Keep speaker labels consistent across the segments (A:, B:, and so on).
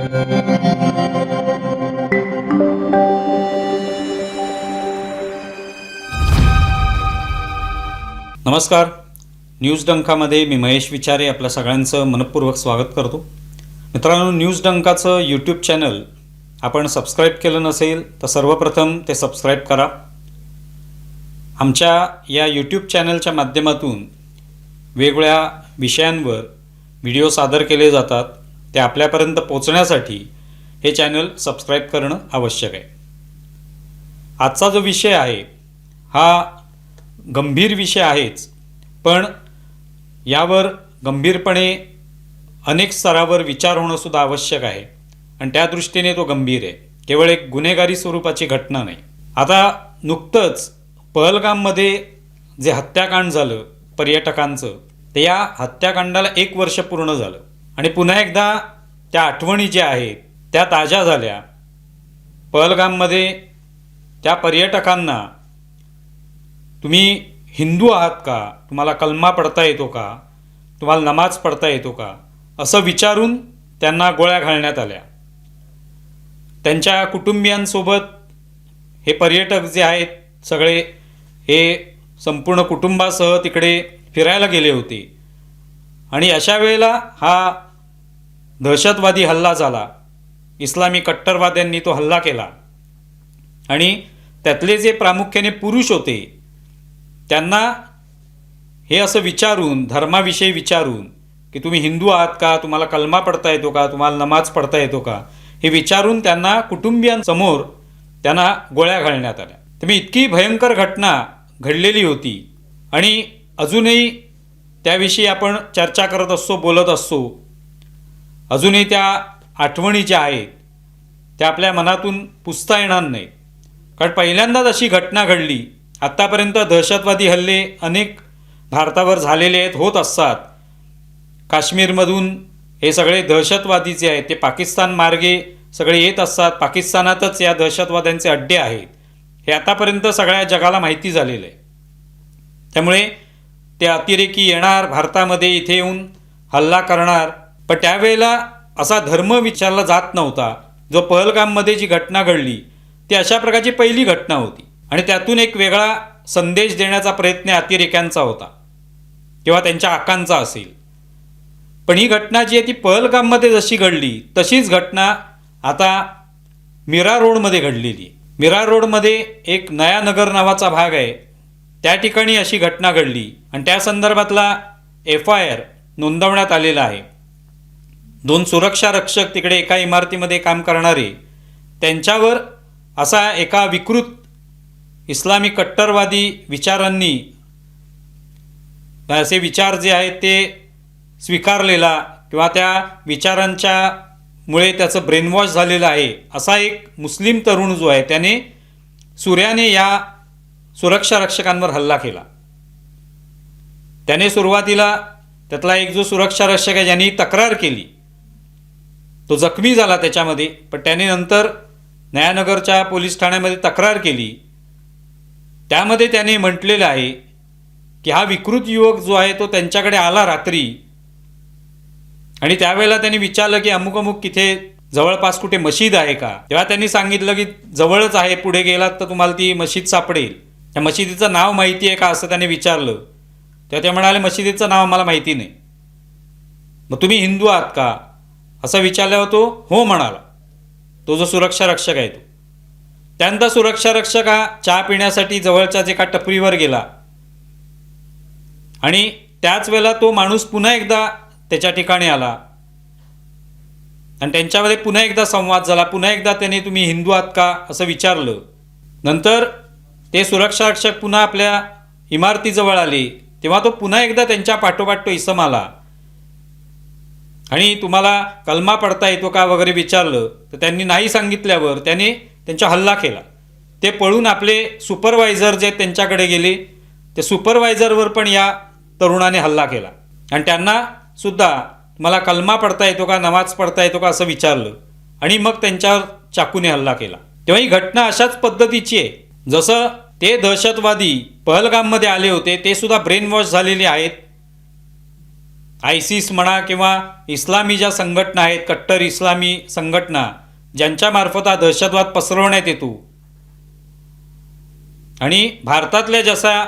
A: नमस्कार. न्यूज डंकामध्ये मी महेश विचारे आपल्या सगळ्यांचं मनपूर्वक स्वागत करतो. मित्रांनो, न्यूज डंकाचं यूट्यूब चॅनल आपण सबस्क्राईब केलं नसेल तर सर्वप्रथम ते सबस्क्राईब करा. आमच्या या यूट्यूब चॅनलच्या माध्यमातून वेगवेगळ्या विषयांवर व्हिडिओ सादर केले जातात. ते आपल्यापर्यंत पोहोचण्यासाठी हे चॅनल सबस्क्राईब करणं आवश्यक आहे. आजचा जो विषय आहे हा गंभीर विषय आहेच, पण यावर गंभीरपणे अनेक स्तरावर विचार होणंसुद्धा आवश्यक आहे आणि त्या दृष्टीने तो गंभीर आहे. केवळ एक गुन्हेगारी स्वरूपाची घटना नाही. आता नुकतंच पहलगाममध्ये जे हत्याकांड झालं पर्यटकांचं, ते या हत्याकांडाला 1 वर्ष पूर्ण झालं आणि पुन्हा एकदा त्या आठवणी ज्या आहेत त्या ताज्या झाल्या. पहलगाममध्ये त्या पर्यटकांना तुम्ही हिंदू आहात का, तुम्हाला कलमा पढता येतो का, तुम्हाला नमाज पढता येतो का, असं विचारून त्यांना गोळ्या घालण्यात आल्या. त्यांच्या कुटुंबियांसोबत हे पर्यटक जे आहेत सगळे हे संपूर्ण कुटुंबासह तिकडे फिरायला गेले होते आणि अशा वेळेला हा दहशतवादी हल्ला झाला. इस्लामी कट्टरवाद्यांनी तो हल्ला केला आणि त्यातले जे प्रामुख्याने पुरुष होते त्यांना हे असं विचारून, धर्माविषयी विचारून की तुम्ही हिंदू आहात का, तुम्हाला कलमा पढता येतो का, तुम्हाला नमाज पढता येतो का, हे विचारून त्यांना कुटुंबियांसमोर त्यांना गोळ्या घालण्यात आल्या. तर मी इतकी भयंकर घटना घडलेली होती आणि अजूनही त्याविषयी आपण चर्चा करत असतो, बोलत असतो. अजूनही त्या आठवणी ज्या आहेत त्या आपल्या मनातून पुसता येणार नाहीत. कारण पहिल्यांदाच अशी घटना घडली. आत्तापर्यंत दहशतवादी हल्ले अनेक भारतावर झालेले आहेत, होत असतात. काश्मीरमधून हे सगळे दहशतवादी जे आहेत ते पाकिस्तान मार्गे सगळे येत असतात. पाकिस्तानातच या दहशतवाद्यांचे अड्डे आहेत हे आतापर्यंत सगळ्या जगाला माहिती झालेलं आहे. त्यामुळे ते अतिरेकी येणार भारतामध्ये, इथे येऊन हल्ला करणार. पण त्यावेळेला असा धर्म विचारला जात नव्हता. जो पहलगाममध्ये जी घटना घडली ती अशा प्रकारची पहिली घटना होती आणि त्यातून एक वेगळा संदेश देण्याचा प्रयत्न अतिरेक्यांचा होता किंवा त्यांच्या आकांचा असेल. पण ही घटना जी आहे ती पहलगाममध्ये जशी घडली तशीच घटना आता मीरा रोडमध्ये घडलेली. मीरा रोडमध्ये एक नयानगर नावाचा भाग आहे, त्या ठिकाणी अशी घटना घडली आणि त्या संदर्भातला FIR नोंदवण्यात आलेला आहे. 2 सुरक्षा रक्षक तिकडे एका इमारतीमध्ये काम करणारे, त्यांच्यावर असा एका विकृत इस्लामी कट्टरवादी विचारांनी असे विचार जे आहेत ते स्वीकारलेला किंवा त्या विचारांच्या मुळे त्याचं ब्रेनवॉश झालेलं आहे असा एक मुस्लिम तरुण जो आहे त्याने सुऱ्याने या सुरक्षा रक्षकांवर हल्ला केला. त्याने सुरुवातीला त्यातला एक जो सुरक्षा रक्षक आहे ज्यांनी तक्रार केली तो जखमी झाला त्याच्यामध्ये, पण त्याने नंतर नयानगरच्या पोलीस ठाण्यामध्ये तक्रार केली. त्यामध्ये त्याने म्हटलेलं आहे की हा विकृत युवक जो आहे तो त्यांच्याकडे आला रात्री आणि त्यावेळेला त्यांनी विचारलं की अमुक अमुक तिथे जवळपास कुठे मशीद आहे का. तेव्हा त्यांनी सांगितलं की जवळच आहे, पुढे गेलात तर तुम्हाला ती मशीद सापडेल. त्या मशिदीचं नाव माहिती आहे का असं त्याने विचारलं. तेव्हा ते म्हणाले मशिदीचं नाव मला माहिती नाही. मग तुम्ही हिंदू आहात का असं विचारल्यावर तो हो म्हणाला, तो जो सुरक्षा रक्षक आहे तो. त्यानंतर सुरक्षा रक्षक हा चहा पिण्यासाठी जवळच्या जे का टपरीवर गेला आणि त्याच वेळेला तो माणूस पुन्हा एकदा त्याच्या ठिकाणी आला आणि त्यांच्यामध्ये पुन्हा एकदा संवाद झाला. पुन्हा एकदा त्याने तुम्ही हिंदू आहात का असं विचारलं. नंतर ते सुरक्षा रक्षक पुन्हा आपल्या इमारतीजवळ आले तेव्हा तो पुन्हा एकदा त्यांच्या पाठोपाठ तो इसम आला आणि तुम्हाला कलमा पढता येतो का वगैरे विचारलं. तर त्यांनी नाही सांगितल्यावर त्याने त्यांचा हल्ला केला. ते पळून आपले सुपरवायझर जे त्यांच्याकडे गेले, ते सुपरवायझरवर पण या तरुणाने हल्ला केला आणि त्यांना सुद्धा मला कलमा पढता येतो का, नमाज पढता येतो का असं विचारलं आणि मग त्यांच्यावर चाकूने हल्ला केला. तेव्हा ही घटना अशाच पद्धतीची आहे. जसं ते दहशतवादी पहलगाममध्ये आले होते ते सुद्धा ब्रेन वॉश झालेले आहेत आयसिस म्हणा किंवा इस्लामी ज्या संघटना आहेत, कट्टर इस्लामी संघटना, ज्यांच्यामार्फत हा दहशतवाद पसरवण्यात येतो आणि भारतातल्या जसा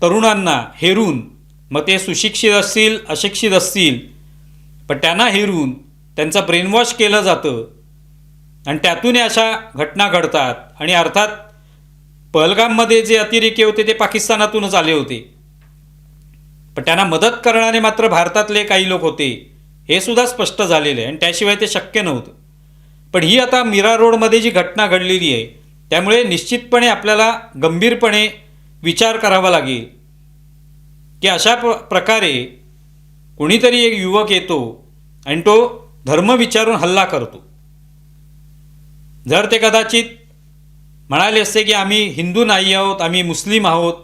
A: तरुणांना हेरून, मग ते सुशिक्षित असतील अशिक्षित असतील, पण त्यांना हेरून त्यांचं ब्रेनवॉश केलं जातं आणि त्यातून अशा घटना घडतात. आणि अर्थात पहलगाममध्ये जे अतिरेकी होते ते पाकिस्तानातूनच आले होते, पण त्यांना मदत करणारे मात्र भारतातले काही लोक होते, हे सुद्धा स्पष्ट झालेलं आहे आणि त्याशिवाय ते शक्य नव्हतं. पण ही आता मीरा रोडमध्ये जी घटना घडलेली आहे त्यामुळे निश्चितपणे आपल्याला गंभीरपणे विचार करावा लागेल की अशा प्रकारे कोणीतरी एक युवक येतो आणि तो धर्म विचारून हल्ला करतो. जर ते कदाचित म्हणाले असते की आम्ही हिंदू नाही आहोत, आम्ही मुस्लिम आहोत,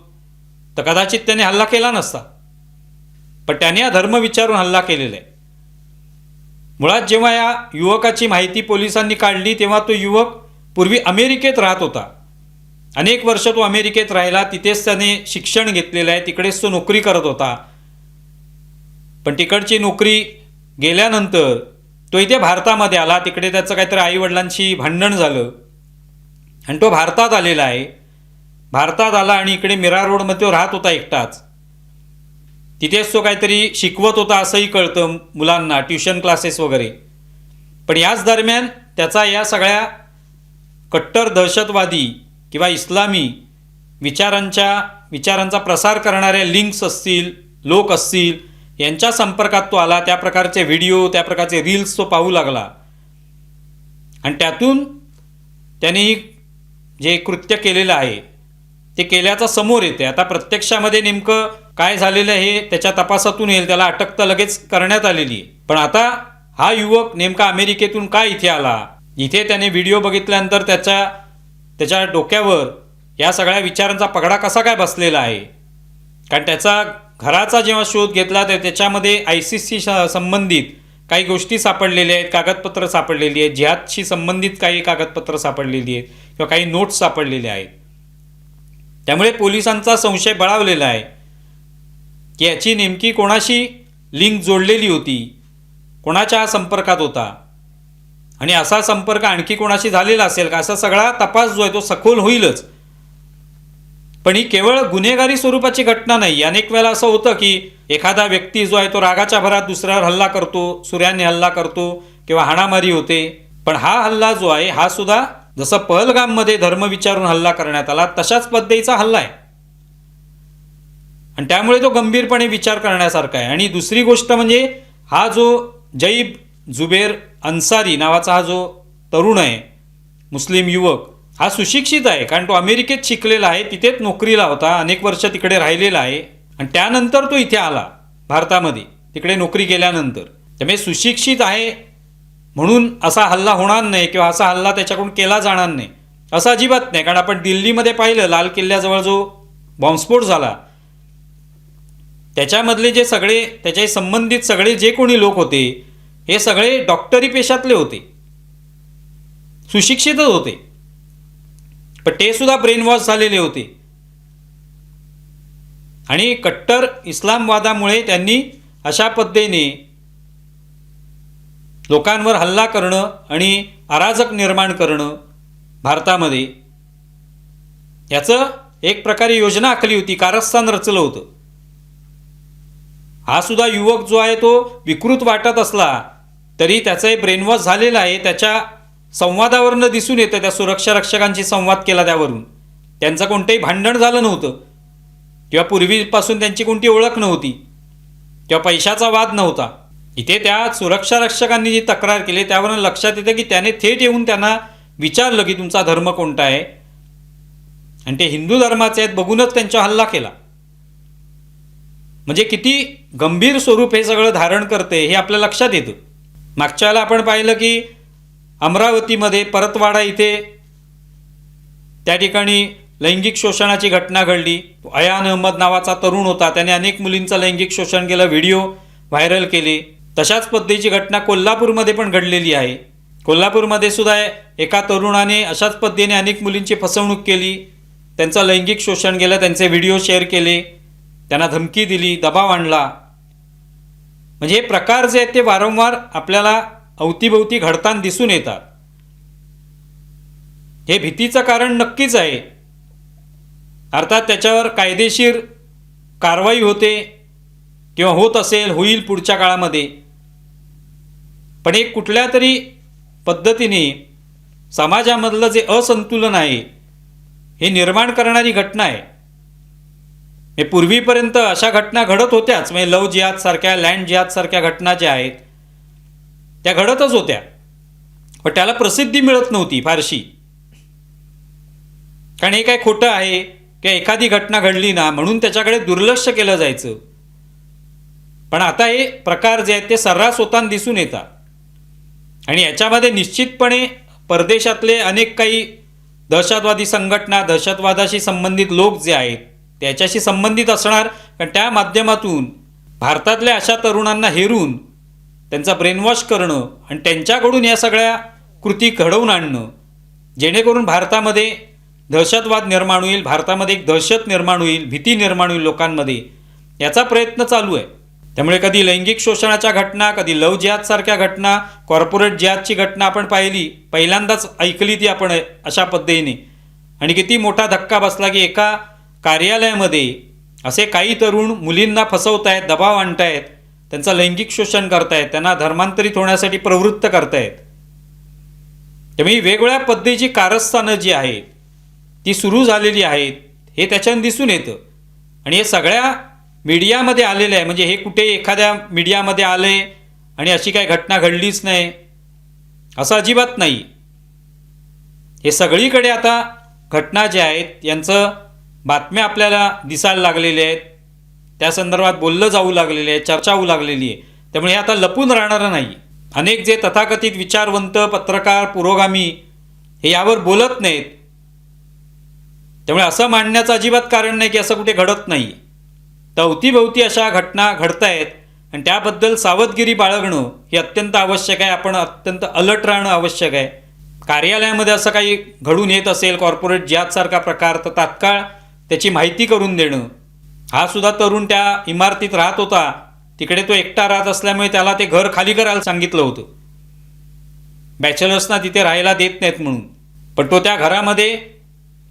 A: तर कदाचित त्याने हल्ला केला नसता. पण त्याने हा धर्म विचारून हल्ला केलेला आहे. मुळात जेव्हा या युवकाची माहिती पोलिसांनी काढली तेव्हा तो युवक पूर्वी अमेरिकेत राहत होता. अनेक वर्ष तो अमेरिकेत राहिला, तिथेच त्याने शिक्षण घेतलेलं आहे, तिकडेच तो नोकरी करत होता. पण तिकडची नोकरी गेल्यानंतर तो इथे भारतामध्ये आला. तिकडे त्याचं काहीतरी आईवडिलांशी भांडण झालं आणि तो भारतात आलेला आहे. भारतात आला आणि इकडे मीरा रोडमध्ये तो राहत होता एकटाच. तिथेच तो काहीतरी शिकवत होता असंही कळतं मुलांना, ट्युशन क्लासेस वगैरे. पण याच दरम्यान त्याचा या सगळ्या कट्टर दहशतवादी किंवा इस्लामी विचारांचा प्रसार करणाऱ्या लिंक्स असतील, लोक असतील, यांच्या संपर्कात तो आला. त्या प्रकारचे व्हिडिओ, त्या प्रकारचे रील्स तो पाहू लागला आणि त्यातून त्याने जे कृत्य केलेलं आहे ते केल्याचं समोर येते. आता प्रत्यक्षामध्ये नेमकं काय झालेलं आहे त्याच्या तपासातून येईल. त्याला अटक तर लगेच करण्यात आलेली आहे. पण आता हा युवक नेमका अमेरिकेतून काय इथे आला, इथे त्याने व्हिडिओ बघितल्यानंतर त्याच्या डोक्यावर या सगळ्या विचारांचा पगडा कसा काय बसलेला आहे. कारण त्याचा घराचा जेव्हा शोध घेतला तर त्याच्यामध्ये आयसिसशी संबंधित काही गोष्टी सापडलेल्या आहेत, कागदपत्र सापडलेली आहेत, जिहादशी संबंधित काही कागदपत्र सापडलेली आहेत किंवा काही नोट्स सापडलेल्या आहेत. त्यामुळे पोलिसांचा संशय बळावलेला आहे की याची नेमकी कोणाशी लिंक जोडलेली होती, कोणाच्या संपर्कात होता आणि असा संपर्क आणखी कोणाशी झालेला असेल का, असा सगळा तपास जो आहे तो सखोल होईलच. पण ही केवळ गुन्हेगारी स्वरूपाची घटना नाही. अनेक वेळेला असं होतं की एखादा व्यक्ती जो आहे तो रागाच्या भरात दुसऱ्यावर हल्ला करतो, सुऱ्याने हल्ला करतो किंवा हाणामारी होते. पण हा हल्ला जो आहे हा सुद्धा जसं पहलगाममध्ये धर्म विचारून हल्ला करण्यात आला तशाच पद्धतीचा हल्ला आहे आणि त्यामुळे तो गंभीरपणे विचार करण्यासारखा आहे. आणि दुसरी गोष्ट म्हणजे हा जो जैब जुबेर अन्सारी नावाचा हा जो तरुण आहे, मुस्लिम युवक, हा सुशिक्षित आहे. कारण तो अमेरिकेत शिकलेला आहे, तिथेच नोकरीला होता, अनेक वर्ष तिकडे राहिलेला आहे आणि त्यानंतर तो इथे आला भारतामध्ये तिकडे नोकरी केल्यानंतर. त्यामुळे सुशिक्षित आहे म्हणून असा हल्ला होणार नाही किंवा असा हल्ला त्याच्याकडून केला जाणार नाही असं अजिबात नाही. कारण आपण दिल्लीमध्ये पाहिलं लाल किल्ल्याजवळ जो बॉम्बस्फोट झाला त्याच्यामधले जे सगळे त्याच्याशी संबंधित सगळे जे कोणी लोक होते हे सगळे डॉक्टरी पेशातले होते, सुशिक्षितच होते, पण ते सुद्धा ब्रेनवॉश झालेले होते आणि कट्टर इस्लामवादामुळे त्यांनी अशा पद्धतीने लोकांवर हल्ला करणं आणि अराजक निर्माण करणं भारतामध्ये याचं एक प्रकारे योजना आखली होती, कारस्थान रचलं होतं. हा सुद्धा युवक जो आहे तो विकृत वाटत असला तरी त्याचं ब्रेनवॉश झालेला आहे. त्याच्या संवादावरनं दिसून येतं, त्या सुरक्षा रक्षकांशी संवाद केला त्यावरून त्यांचं कोणतंही भांडण झालं नव्हतं किंवा पूर्वीपासून त्यांची कोणती ओळख नव्हती किंवा पैशाचा वाद नव्हता. इथे त्या सुरक्षा रक्षकांनी जी तक्रार केली त्यावरून लक्षात येतं की त्याने थेट येऊन त्यांना विचारलं की तुमचा धर्म कोणता आहे आणि ते हिंदू धर्माचे आहेत बघूनच त्यांचा हल्ला केला. म्हणजे किती गंभीर स्वरूप हे सगळं धारण करते हे आपल्या लक्षात येतं. मागच्या वेळेला आपण पाहिलं की अमरावतीमध्ये परतवाडा इथे त्या ठिकाणी लैंगिक शोषणाची घटना घडली. अयान अहमद नावाचा तरुण होता, त्याने अनेक मुलींचं लैंगिक शोषण केलं, व्हिडिओ व्हायरल केले. तशाच पद्धतीची घटना कोल्हापूरमध्ये पण घडलेली आहे. कोल्हापूरमध्ये सुद्धा एका तरुणाने अशाच पद्धतीने अनेक मुलींची फसवणूक केली, त्यांचं लैंगिक शोषण केलं, त्यांचे व्हिडिओ शेअर केले, त्यांना धमकी दिली, दबाव आणला म्हणजे हे प्रकार जे आहेत ते वारंवार आपल्याला अवतीभोवती घडताना दिसून येतात. हे भीतीचं कारण नक्कीच आहे. अर्थात त्याच्यावर कायदेशीर कारवाई होते किंवा होत असेल, होईल पुढच्या काळामध्ये. पण एक कुठल्या तरी पद्धतीने समाजामधलं जे असंतुलन आहे हे निर्माण करणारी घटना आहे. हे पूर्वीपर्यंत अशा घटना घडत होत्याच, म्हणजे लव्ह जिहाद सारख्या, लँड जिहाद सारख्या घटना ज्या आहेत त्या घडतच होत्या, पण त्याला प्रसिद्धी मिळत नव्हती फारशी. कारण हे काय खोटं आहे की एखादी घटना घडली ना म्हणून त्याच्याकडे दुर्लक्ष केलं जायचं. पण आता हे प्रकार जे आहेत ते सर्रास होताना दिसून येतात. आणि याच्यामध्ये निश्चितपणे परदेशातले अनेक काही दहशतवादी संघटना, दहशतवादाशी संबंधित लोक जे आहेत त्याच्याशी संबंधित असणार. कारण त्या माध्यमातून भारतातल्या अशा तरुणांना हेरून त्यांचा ब्रेनवॉश करणं आणि त्यांच्याकडून या सगळ्या कृती घडवून आणणं, जेणेकरून भारतामध्ये दहशतवाद निर्माण होईल, भारतामध्ये एक दहशत निर्माण होईल, भीती निर्माण होईल लोकांमध्ये, याचा प्रयत्न चालू आहे. त्यामुळे कधी लैंगिक शोषणाच्या घटना, कधी लव्ह जिहादसारख्या घटना, कॉर्पोरेट जिहादची घटना आपण पाहिली, पहिल्यांदाच ऐकली ती आपण अशा पद्धतीने. आणि किती मोठा धक्का बसला की एका कार्यालयामध्ये असे काही तरुण मुलींना फसवतायत, दबाव आणतायत, त्यांचं लैंगिक शोषण करतायत, त्यांना धर्मांतरित होण्यासाठी प्रवृत्त करतायत. त्यामुळे वेगवेगळ्या पद्धतीची कारस्थानं जी आहेत ती सुरू झालेली आहेत हे त्याच्यानं दिसून येतं. आणि हे सगळ्या मीडियामध्ये आलेलं आहे. म्हणजे हे कुठे एखाद्या मीडियामध्ये आले आणि अशी काही घटना घडलीच नाही असं अजिबात नाही. हे सगळीकडे आता घटना ज्या आहेत यांचं बातम्या आपल्याला दिसायला लागलेल्या आहेत, त्या संदर्भात बोललं जाऊ लागलेले आहे, चर्चा होऊ लागलेली आहे. त्यामुळे हे आता लपून राहणारं नाही. अनेक जे तथाकथित विचारवंत, पत्रकार, पुरोगामी हे यावर बोलत नाहीत. त्यामुळे असं मांडण्याचं अजिबात कारण नाही की असं कुठे घडत नाही. तर अवतीभोवती अशा घटना घडत आहेत आणि त्याबद्दल सावधगिरी बाळगणं हे अत्यंत आवश्यक आहे. आपण अत्यंत अलर्ट राहणं आवश्यक आहे. कार्यालयामध्ये असं काही घडून येत असेल, कॉर्पोरेट जिहादसारखा प्रकार, तर तात्काळ त्याची माहिती करून देणं. हा सुद्धा तरुण त्या इमारतीत राहत होता, तिकडे तो एकटा राहत असल्यामुळे त्याला ते घर खाली करायला सांगितलं होतं. बॅचलर्सना तिथे राहायला देत नाहीत म्हणून. पण तो त्या घरामध्ये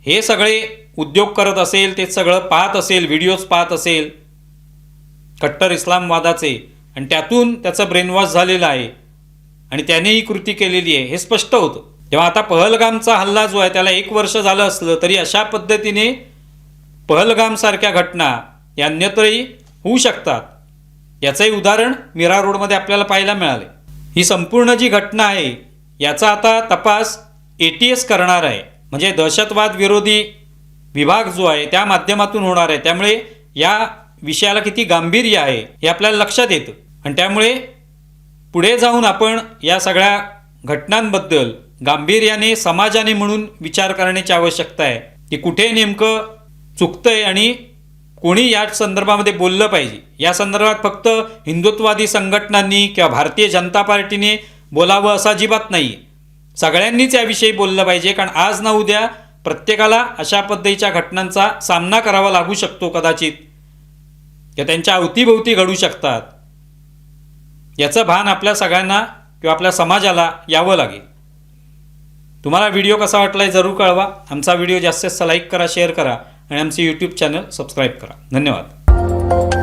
A: हे सगळे उद्योग करत असेल, ते सगळं पाहत असेल, व्हिडिओज पाहत असेल कट्टर इस्लामवादाचे, आणि त्यातून त्याचं ब्रेनवॉश झालेलं आहे आणि त्याने ही कृती केलेली आहे हे स्पष्ट होतं. तेव्हा आता पहलगामचा हल्ला जो आहे त्याला 1 वर्ष झालं असलं तरी अशा पद्धतीने पहलगामसारख्या घटना या अन्यत्रही होऊ शकतात. याचंही उदाहरण मीरा रोडमध्ये आपल्याला पाहायला मिळाले. ही संपूर्ण जी घटना आहे याचा आता तपास ATS करणार आहे, म्हणजे दहशतवाद विरोधी विभाग जो आहे त्या माध्यमातून होणार आहे. त्यामुळे या विषयाला किती गांभीर्य आहे हे आपल्याला लक्षात येतं. आणि त्यामुळे पुढे जाऊन आपण या सगळ्या घटनांबद्दल गांभीर्याने समाजाने म्हणून विचार करण्याची आवश्यकता आहे की कुठे नेमकं चुकतंय आणि कोणी या संदर्भामध्ये बोललं पाहिजे. या संदर्भात फक्त हिंदुत्ववादी संघटनांनी किंवा भारतीय जनता पार्टीने बोलावं असं अजिबात नाही. सगळ्यांनीच याविषयी बोललं पाहिजे. कारण आज ना उद्या प्रत्येकाला अशा पद्धतीच्या घटनांचा सामना करावा लागू शकतो कदाचित, किंवा त्यांच्या अवतीभोवती घडू शकतात. याचं भान आपल्या सगळ्यांना किंवा आपल्या समाजाला यावं लागेल. तुम्हाला व्हिडिओ कसा वाटला जरूर कळवा. आमचा व्हिडिओ जास्तीत जास्त लाईक करा, शेअर करा आणि आमचे यूट्यूब चॅनल सबस्क्राईब करा. धन्यवाद.